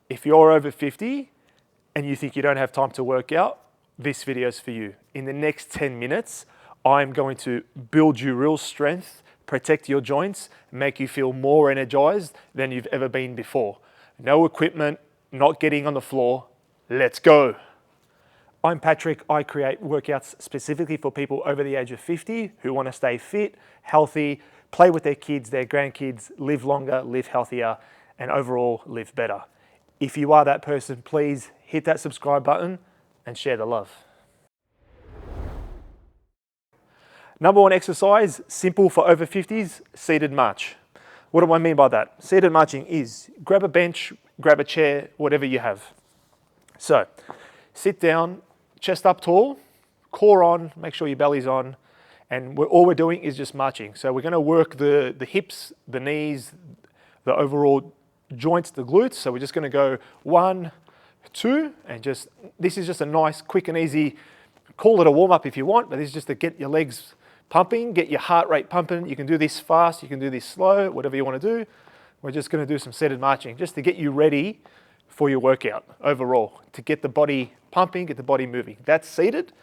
If you're over 50 and you think you don't have time to work out, this video is for you. In the next 10 minutes, I'm going to build you real strength, protect your joints, make you feel more energized than you've ever been before. No equipment, not getting on the floor. Let's go. I'm Patrick. I create workouts specifically for people over the age of 50 who want to stay fit, healthy, play with their kids, their grandkids, live longer, live healthier, and overall live better. If you are that person, please hit that subscribe button and share the love. Number one exercise, simple for over 50s, seated march. What do I mean by that? Seated marching is grab a bench, grab a chair, whatever you have. So sit down, chest up tall, core on, make sure your belly's on, and all we're doing is just marching. So we're going to work the hips, the knees, the overall joints, the glutes. So we're just going to go 1, 2, and this is just a nice, quick and easy, call it a warm-up if you want, but this is just to get your legs pumping, get your heart rate pumping. You can do this fast, you can do this slow, whatever you want to do. We're just going to do some seated marching just to get you ready for your workout overall, to get the body pumping, get the body moving. That's seated.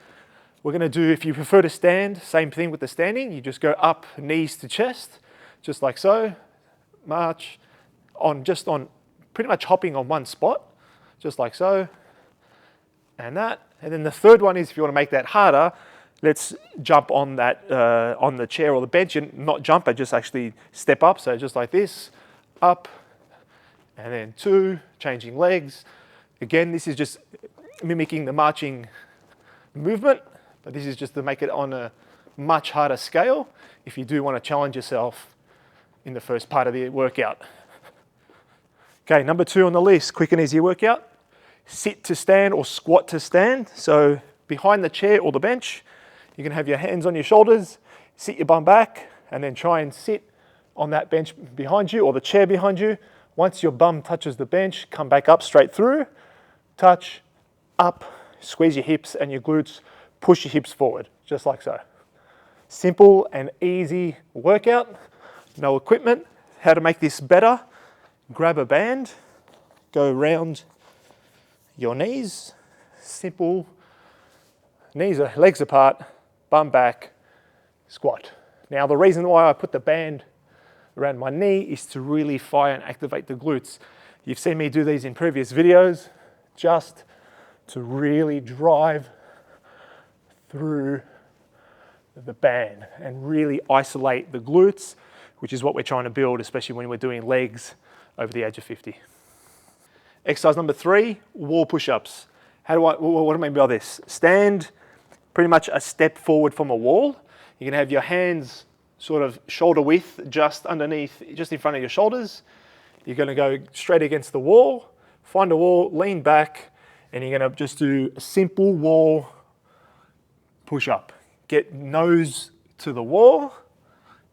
We're going to do, if you prefer to stand, same thing with the standing. You just go up, knees to chest, just like so. March on pretty much hopping on one spot, just like so, and that. And then the third one is, if you want to make that harder, let's jump on that on the chair or the bench, and not jump, but just actually step up. So just like this, up, and then 2, changing legs. Again, this is just mimicking the marching movement, but this is just to make it on a much harder scale if you do want to challenge yourself in the first part of the workout. Okay, number 2 on the list, quick and easy workout. Sit to stand or squat to stand. So behind the chair or the bench, you can have your hands on your shoulders, sit your bum back, and then try and sit on that bench behind you or the chair behind you. Once your bum touches the bench, come back up straight through, touch, up, squeeze your hips and your glutes, push your hips forward, just like so. Simple and easy workout, no equipment. How to make this better? Grab a band, go round your knees, simple, legs apart, bum back, squat. Now the reason why I put the band around my knee is to really fire and activate the glutes. You've seen me do these in previous videos, just to really drive through the band and really isolate the glutes, which is what we're trying to build, especially when we're doing legs over the age of 50. Exercise number 3, wall push-ups. What do I mean by this? Stand pretty much a step forward from a wall. You can have your hands sort of shoulder width, just underneath, just in front of your shoulders. You're going to go straight against the wall, find a wall, lean back, and you're going to just do a simple wall push-up. Get nose to the wall,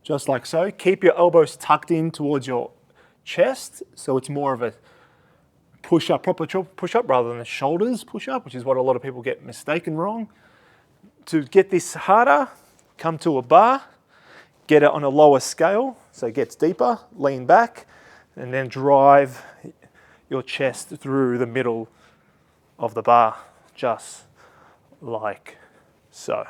just like so. Keep your elbows tucked in towards your chest, so it's more of a push-up, proper push-up rather than a shoulders push-up, which is what a lot of people get mistaken wrong. To get this harder, come to a bar, get it on a lower scale, so it gets deeper, lean back, and then drive your chest through the middle of the bar, just like so.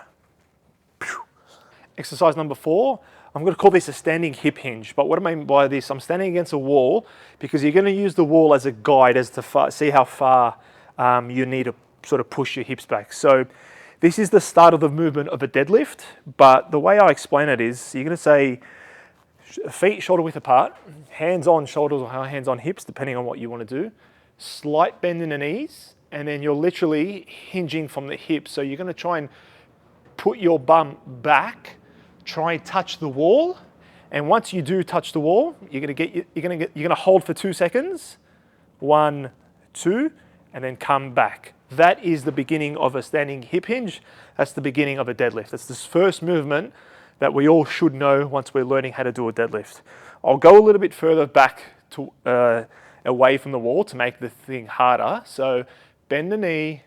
Exercise number 4, I'm going to call this a standing hip hinge. But what I mean by this, I'm standing against a wall because you're going to use the wall as a guide as to see how far you need to sort of push your hips back. So this is the start of the movement of a deadlift, but the way I explain it is you're going to say feet shoulder width apart, hands on shoulders or hands on hips, depending on what you want to do, slight bend in the knees, and then you're literally hinging from the hips. So you're going to try and put your bum back, try and touch the wall, and once you do touch the wall, you're going to hold for 2 seconds, 1, 2, and then come back. That is the beginning of a standing hip hinge. That's the beginning of a deadlift. That's this first movement that we all should know once we're learning how to do a deadlift. I'll go a little bit further back to away from the wall to make the thing harder. So bend the knee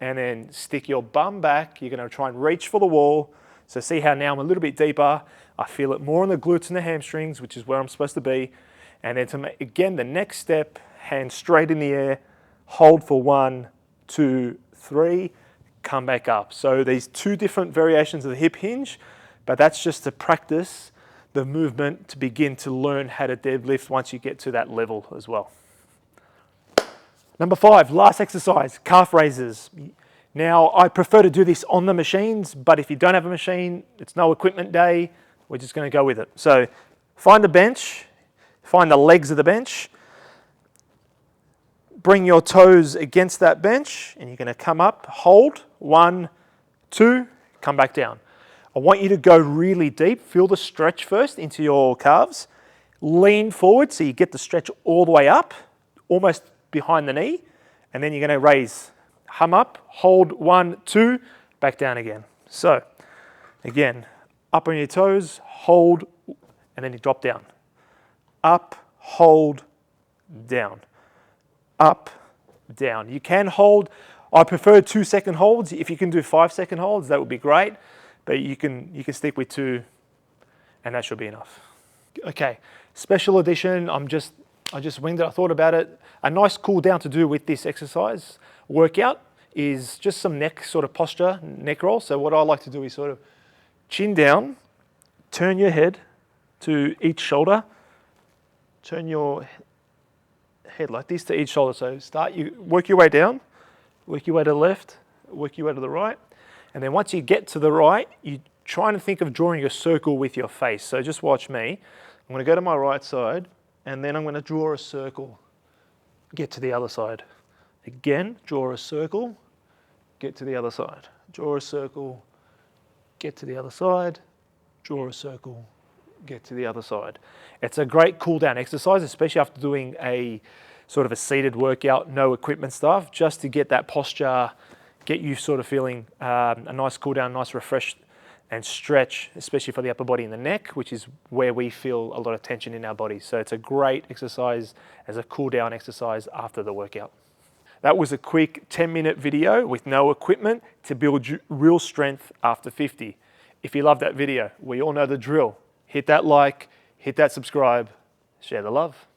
and then stick your bum back. You're going to try and reach for the wall. So see how now I'm a little bit deeper. I feel it more on the glutes and the hamstrings, which is where I'm supposed to be. And then to make, again, the next step, hands straight in the air, hold for 1, 2, 3, come back up. So these 2 different variations of the hip hinge, but that's just to practice the movement to begin to learn how to deadlift once you get to that level as well. Number 5, last exercise, calf raises. Now, I prefer to do this on the machines, but if you don't have a machine, it's no equipment day, we're just going to go with it. So find a bench, find the legs of the bench, bring your toes against that bench, and you're going to come up, hold, 1, 2, come back down. I want you to go really deep, feel the stretch first into your calves, lean forward so you get the stretch all the way up, almost behind the knee, and then you're going to raise, hum up, hold, 1, 2, back down again. So again, up on your toes, hold, and then you drop down. Up, hold, down. Up, down. You can hold, I prefer 2-second holds. If you can do 5-second holds, that would be great, but you can stick with 2, and that should be enough. Okay, special edition, I just winged it, I thought about it. A nice cool down to do with this exercise workout is just some neck sort of posture, neck roll. So what I like to do is sort of chin down, turn your head to each shoulder, turn your head like this to each shoulder. So work your way down, work your way to the left, work your way to the right. And then once you get to the right, you're trying to think of drawing a circle with your face. So just watch me. I'm going to go to my right side, and then I'm going to draw a circle, get to the other side. Again, draw a circle, get to the other side. Draw a circle, get to the other side. Draw a circle, get to the other side. It's a great cool down exercise, especially after doing a sort of a seated workout, no equipment stuff, just to get that posture, get you sort of feeling a nice cool down, nice refresh and stretch, especially for the upper body and the neck, which is where we feel a lot of tension in our bodies. So it's a great exercise as a cool down exercise after the workout. That was a quick 10-minute video with no equipment to build real strength after 50. If you love that video, we all know the drill. Hit that like, hit that subscribe, share the love.